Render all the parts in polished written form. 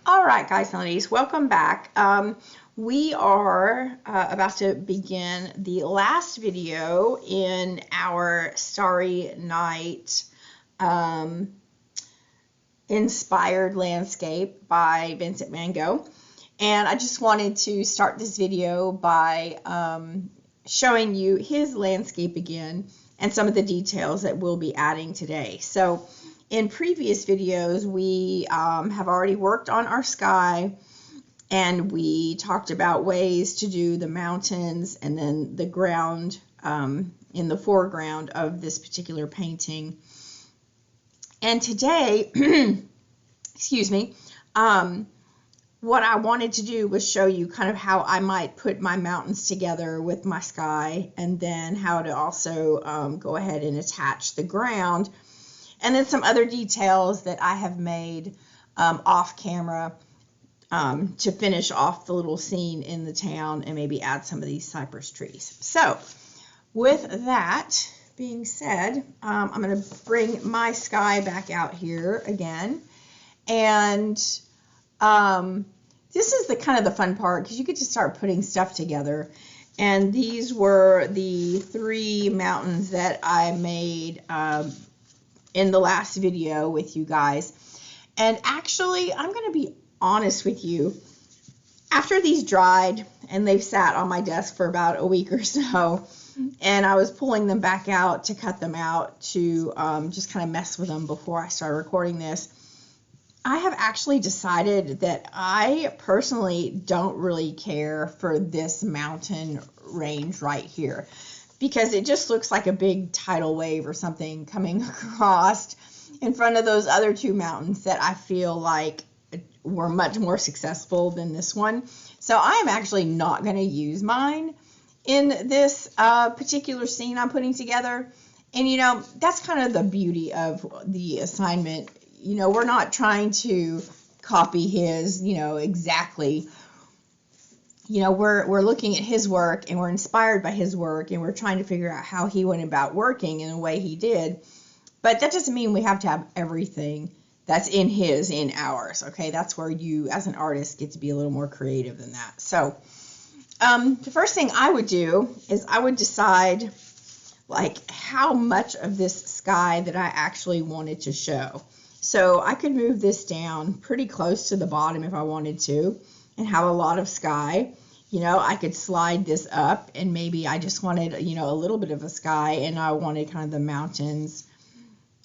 All right, guys and ladies, welcome back. We are about to begin the last video in our Starry Night inspired landscape by Vincent Van Gogh. And I just wanted to start this video by showing you his landscape again and some of the details that we'll be adding today. So in previous videos, we have already worked on our sky, and we talked about ways to do the mountains and then the ground in the foreground of this particular painting. And today, excuse me, what I wanted to do was show you kind of how I might put my mountains together with my sky, and then how to also go ahead and attach the ground. And then some other details that I have made off camera to finish off the little scene in the town and maybe add some of these cypress trees. So with that being said, I'm going to bring my sky back out here again. And this is the kind of the fun part, because you get to start putting stuff together. And these were the 3 mountains that I made in the last video with you guys. And actually, I'm going to be honest with you, after these dried and they've sat on my desk for about a week or so, and I was pulling them back out to cut them out to just kind of mess with them before I started recording this, I have actually decided that I personally don't really care for this mountain range right here, because it just looks like a big tidal wave or something coming across in front of those other 2 mountains that I feel like were much more successful than this one. So I am actually not going to use mine in this particular scene I'm putting together. And, you know, that's kind of the beauty of the assignment. You know, we're not trying to copy his, you know, exactly. You know, we're looking at his work, and we're inspired by his work, and we're trying to figure out how he went about working in the way he did. But that doesn't mean we have to have everything that's in his in ours. Okay, that's where you as an artist get to be a little more creative than that. So the first thing I would do is I would decide like how much of this sky that I actually wanted to show. So I could move this down pretty close to the bottom if I wanted to, and have a lot of sky. You know, I could slide this up, and maybe I just wanted, you know, a little bit of a sky, and I wanted kind of the mountains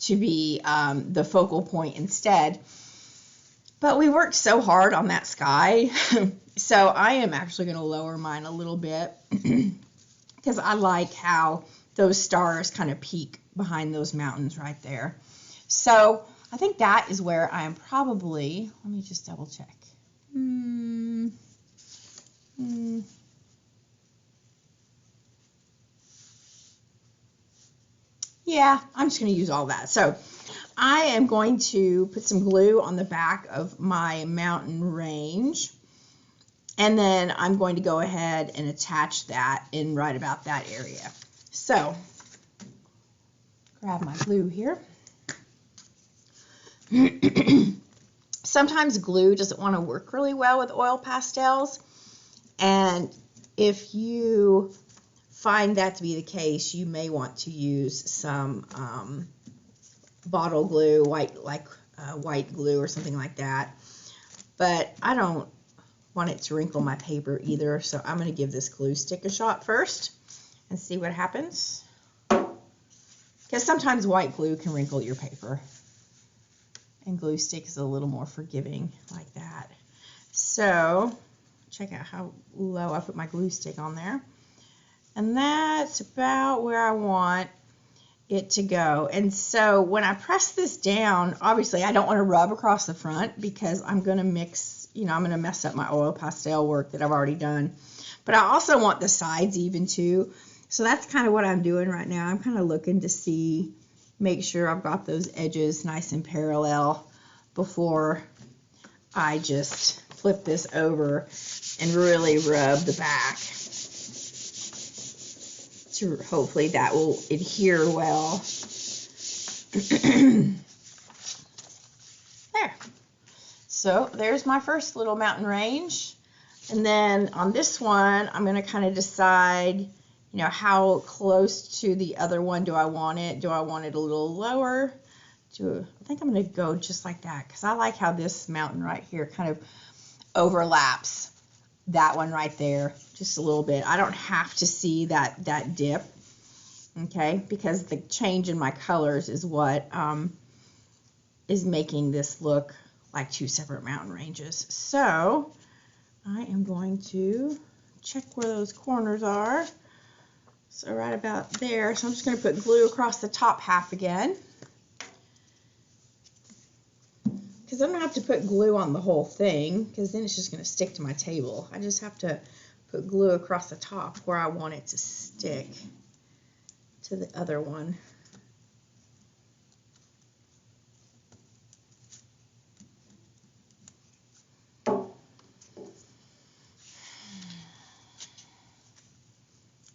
to be the focal point instead. But we worked so hard on that sky, so I am actually going to lower mine a little bit because I like how those stars kind of peek behind those mountains right there. So I think that is where I am probably, let me just double check. Yeah, I'm just going to use all that. So I am going to put some glue on the back of my mountain range, and then I'm going to go ahead and attach that in right about that area. So grab my glue here. Sometimes glue doesn't want to work really well with oil pastels, and if you find that to be the case, you may want to use some bottle glue, white glue or something like that. But I don't want it to wrinkle my paper either, so I'm going to give this glue stick a shot first and see what happens. Because sometimes white glue can wrinkle your paper, and glue stick is a little more forgiving like that. So check out how low I put my glue stick on there. And that's about where I want it to go. And so when I press this down, obviously I don't want to rub across the front, because I'm going to mix, you know, I'm going to mess up my oil pastel work that I've already done. But I also want the sides even too. So that's kind of what I'm doing right now. I'm kind of looking to see, make sure I've got those edges nice and parallel before I just flip this over and really rub the back. Hopefully that will adhere well. There. So there's my first little mountain range. And then on this one, I'm going to kind of decide, you know, how close to the other one do I want it? Do I want it a little lower? I think I'm going to go just like that because I like how this mountain right here kind of overlaps that one right there just a little bit. I don't have to see that dip, okay, because the change in my colors is what is making this look like two separate mountain ranges. So I am going to check where those corners are. So right about there. So I'm just going to put glue across the top half again, because I don't have to put glue on the whole thing, because then it's just going to stick to my table. I just have to put glue across the top where I want it to stick to the other one.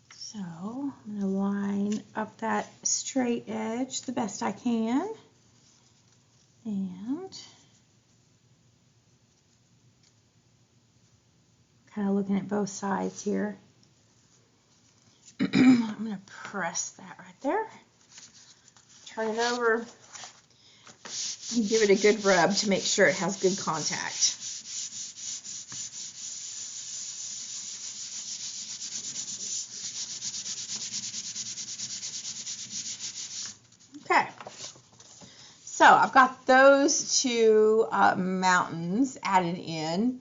So I'm going to line up that straight edge the best I can, and kind of looking at both sides here. I'm going to press that right there, turn it over, and give it a good rub to make sure it has good contact. Okay, so I've got those two mountains added in.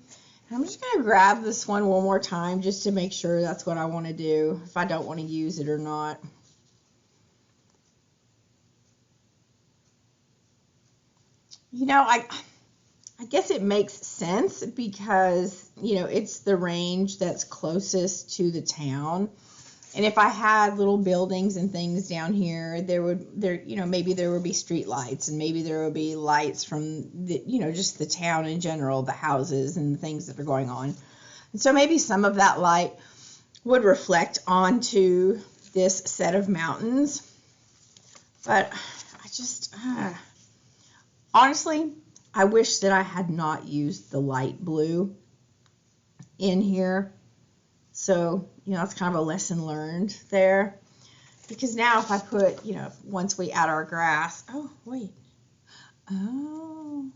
I'm just going to grab this one more time just to make sure that's what I want to do, if I don't want to use it or not. You know, I guess it makes sense because, you know, it's the range that's closest to the town. And if I had little buildings and things down here, you know, maybe there would be street lights, and maybe there would be lights from the, you know, just the town in general, the houses and the things that are going on. And so maybe some of that light would reflect onto this set of mountains. But I just, honestly, I wish that I had not used the light blue in here. So, you know, it's kind of a lesson learned there. Because now if I put, you know, once we add our grass, oh, wait. Oh,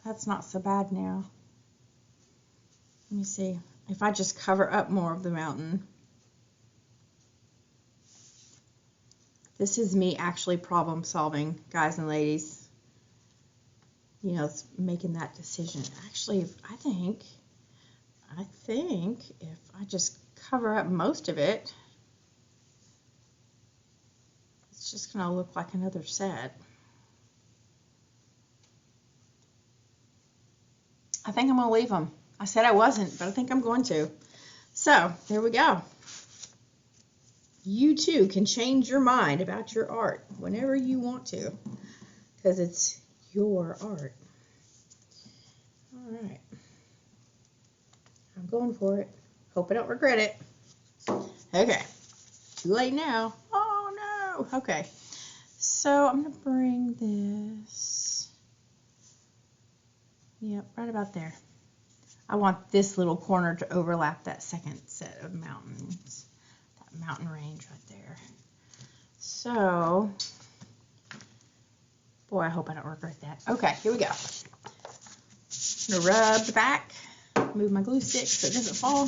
that's not so bad now. Let me see. If I just cover up more of the mountain. This is me actually problem solving, guys and ladies. You know, it's making that decision. Actually, I think if I just cover up most of it, it's just going to look like another set. I think I'm going to leave them. I said I wasn't, but I think I'm going to. So, there we go. You too can change your mind about your art whenever you want to, because it's your art. All right. I'm going for it. Hope I don't regret it. Okay. Too late now. Oh, no. Okay. So I'm going to bring this. Yep, right about there. I want this little corner to overlap that second set of mountains. That mountain range right there. So, boy, I hope I don't regret that. Okay, here we go. I'm going to rub the back. Move my glue stick so it doesn't fall.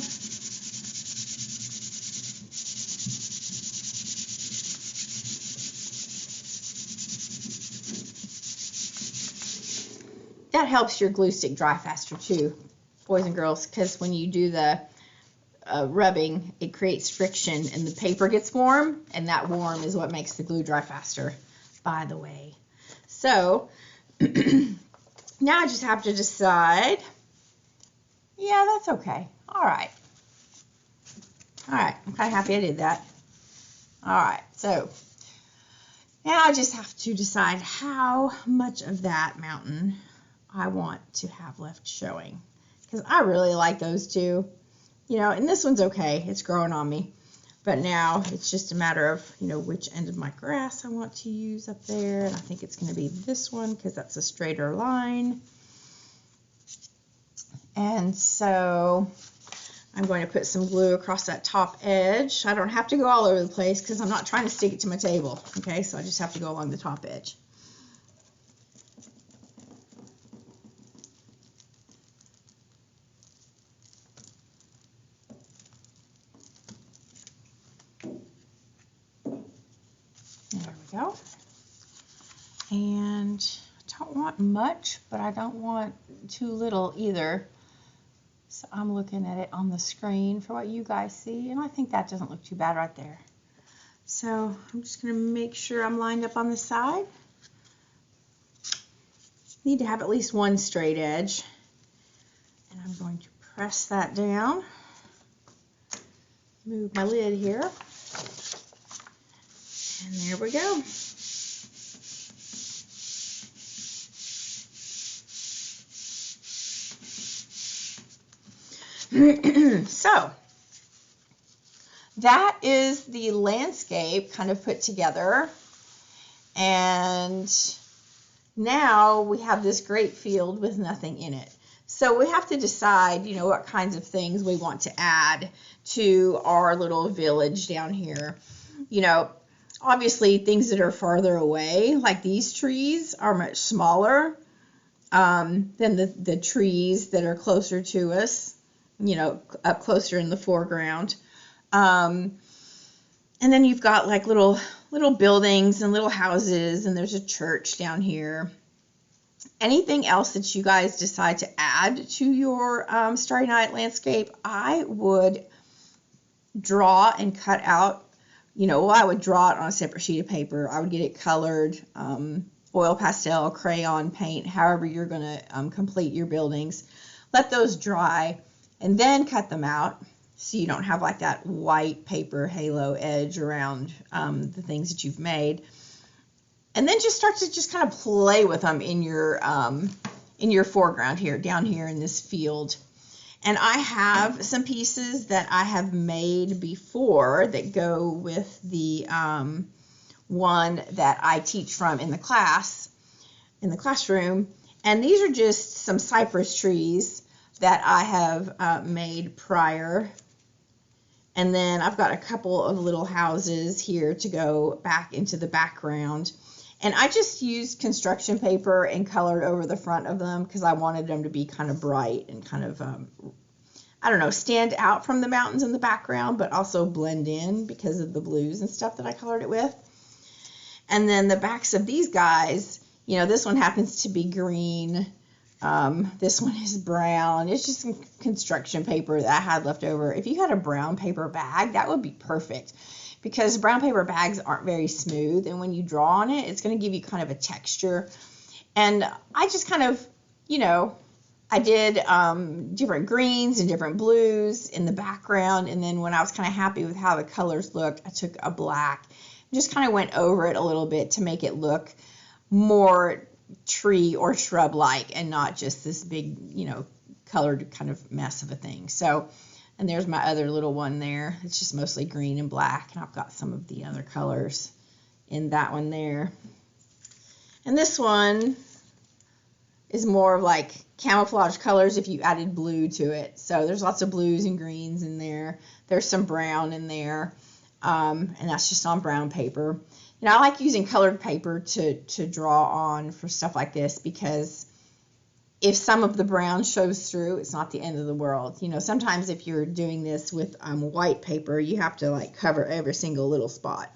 That helps your glue stick dry faster too, boys and girls, because when you do the rubbing, it creates friction and the paper gets warm, and that warm is what makes the glue dry faster, by the way. So now I just have to decide. Yeah, that's okay. All right. All right. I'm kind of happy I did that. All right. So now I just have to decide how much of that mountain I want to have left showing, because I really like those two. You know, and this one's okay. It's growing on me. But now it's just a matter of, you know, which end of my grass I want to use up there. And I think it's going to be this one because that's a straighter line. And so I'm going to put some glue across that top edge. I don't have to go all over the place because I'm not trying to stick it to my table. Okay, so I just have to go along the top edge. There we go. And I don't want much, but I don't want too little either. So I'm looking at it on the screen for what you guys see, and I think that doesn't look too bad right there. So I'm just going to make sure I'm lined up on the side. Need to have at least one straight edge. And I'm going to press that down. Move my lid here. And there we go. So that is the landscape kind of put together, and now we have this great field with nothing in it. So we have to decide, you know, what kinds of things we want to add to our little village down here. You know, obviously things that are farther away, like these trees, are much smaller than the trees that are closer to us, you know, up closer in the foreground. And then you've got like little buildings and little houses, and there's a church down here. Anything else that you guys decide to add to your Starry Night landscape, I would draw and cut out. You know, well, I would draw it on a separate sheet of paper. I would get it colored, oil pastel, crayon, paint, however you're going to complete your buildings. Let those dry and then cut them out so you don't have like that white paper halo edge around the things that you've made. And then just start to just kind of play with them in your foreground here, down here in this field. And I have some pieces that I have made before that go with the one that I teach from in the classroom. And these are just some cypress trees that I have made prior. And then I've got a couple of little houses here to go back into the background. And I just used construction paper and colored over the front of them because I wanted them to be kind of bright and kind of, I don't know, stand out from the mountains in the background, but also blend in because of the blues and stuff that I colored it with. And then the backs of these guys, you know, this one happens to be green. This one is brown. It's just some construction paper that I had left over. If you had a brown paper bag, that would be perfect because brown paper bags aren't very smooth. And when you draw on it, it's going to give you kind of a texture. And I just kind of, you know, I did different greens and different blues in the background. And then when I was kind of happy with how the colors looked, I took a black and just kind of went over it a little bit to make it look more tree or shrub like and not just this big, you know, colored kind of mess of a thing. So, and there's my other little one there. It's just mostly green and black, and I've got some of the other colors in that one there. And this one is more of like camouflage colors if you added blue to it. So there's lots of blues and greens in there. There's some brown in there, and that's just on brown paper. You know, I like using colored paper to draw on for stuff like this because if some of the brown shows through, it's not the end of the world. You know, sometimes if you're doing this with white paper, you have to like cover every single little spot.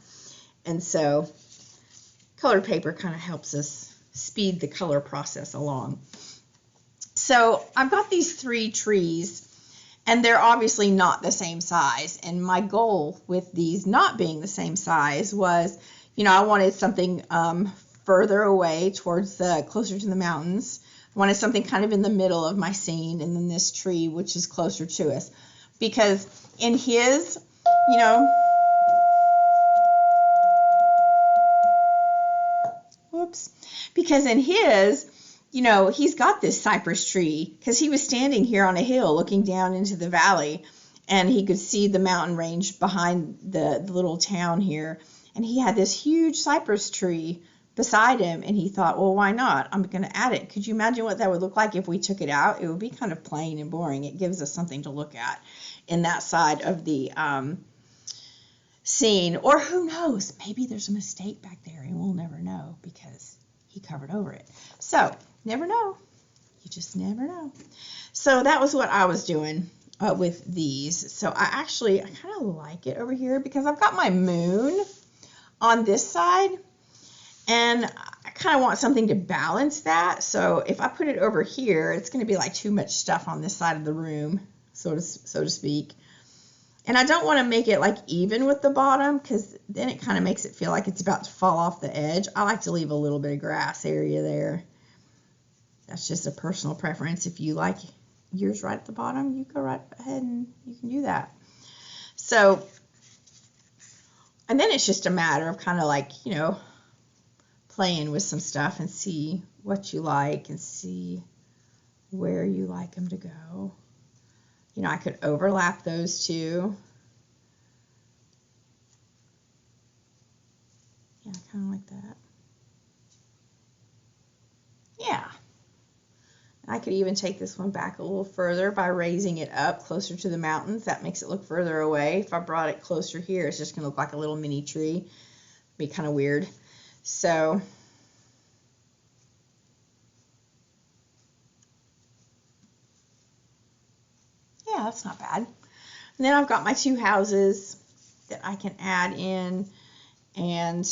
And so colored paper kind of helps us speed the color process along. So I've got these 3 trees, and they're obviously not the same size. And my goal with these not being the same size was, you know, I wanted something further away towards closer to the mountains. I wanted something kind of in the middle of my scene, and then this tree, which is closer to us. Because in his, you know, because in his, you know, he's got this cypress tree because he was standing here on a hill looking down into the valley. and he could see the mountain range behind the little town here. And he had this huge cypress tree beside him, and he thought, well, why not? I'm going to add it. Could you imagine what that would look like if we took it out? It would be kind of plain and boring. It gives us something to look at in that side of the scene. Or who knows, maybe there's a mistake back there and we'll never know because he covered over it. So, never know. You just never know. So that was what I was doing with these. So I kind of like it over here because I've got my moon on this side, and I kind of want something to balance that. So if I put it over here, it's going to be like too much stuff on this side of the room, so to speak. And I don't want to make it like even with the bottom, because then it kind of makes it feel like it's about to fall off the edge. I like to leave a little bit of grass area there. That's just a personal preference. If you like yours right at the bottom, you go right ahead and you can do that. So, and then it's just a matter of kind of like, you know, playing with some stuff and see what you like and see where you like them to go. You know, I could overlap those two. Yeah, kind of like that. Yeah. I could even take this one back a little further by raising it up closer to the mountains. That makes it look further away. If I brought it closer here, it's just going to look like a little mini tree. It'd be kind of weird. So, yeah, that's not bad. And then I've got my two houses that I can add in, and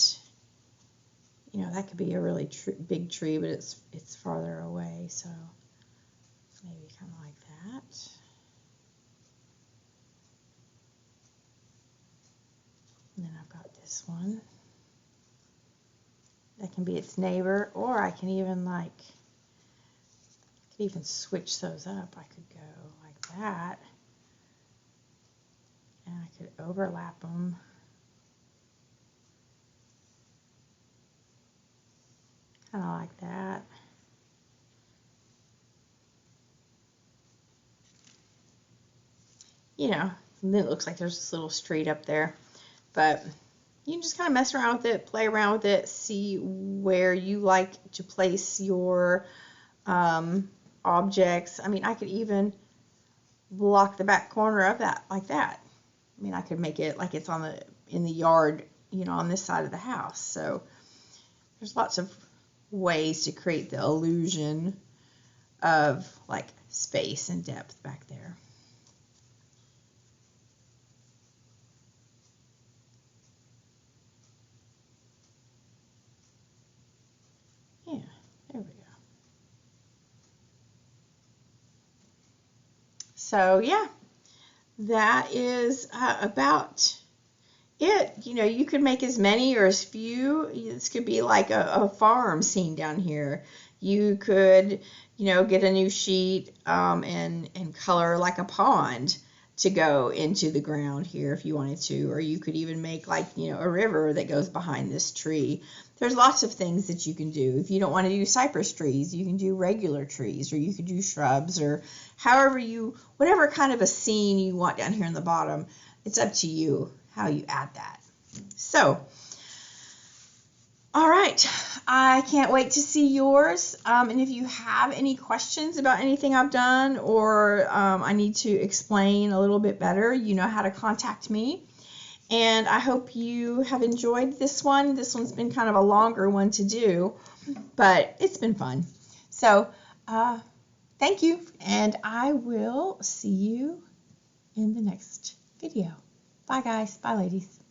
you know, that could be a really big tree, but it's farther away, so maybe kind of like that. And then I've got this one that can be its neighbor, or I can even switch those up. I could go like that, and I could overlap them. Kind of like that. You know, and then it looks like there's this little street up there. But you can just kind of mess around with it, play around with it, see where you like to place your objects. I mean, I could even block the back corner of that like that. I mean, I could make it like it's in the yard, you know, on this side of the house. So there's lots of ways to create the illusion of like space and depth back there. Yeah, there we go. So yeah, that is about it. You know, you could make as many or as few. This could be like a farm scene down here. You could, you know, get a new sheet and color like a pond to go into the ground here if you wanted to, or you could even make like, you know, a river that goes behind this tree. There's lots of things that you can do. If you don't want to do cypress trees, you can do regular trees, or you could do shrubs, or whatever kind of a scene you want down here in the bottom. It's up to you how you add that. So, all right, I can't wait to see yours. And if you have any questions about anything I've done, or I need to explain a little bit better, you know how to contact me. And I hope you have enjoyed this one. This one's been kind of a longer one to do, but it's been fun. So, thank you, and I will see you in the next video. Bye, guys. Bye, ladies.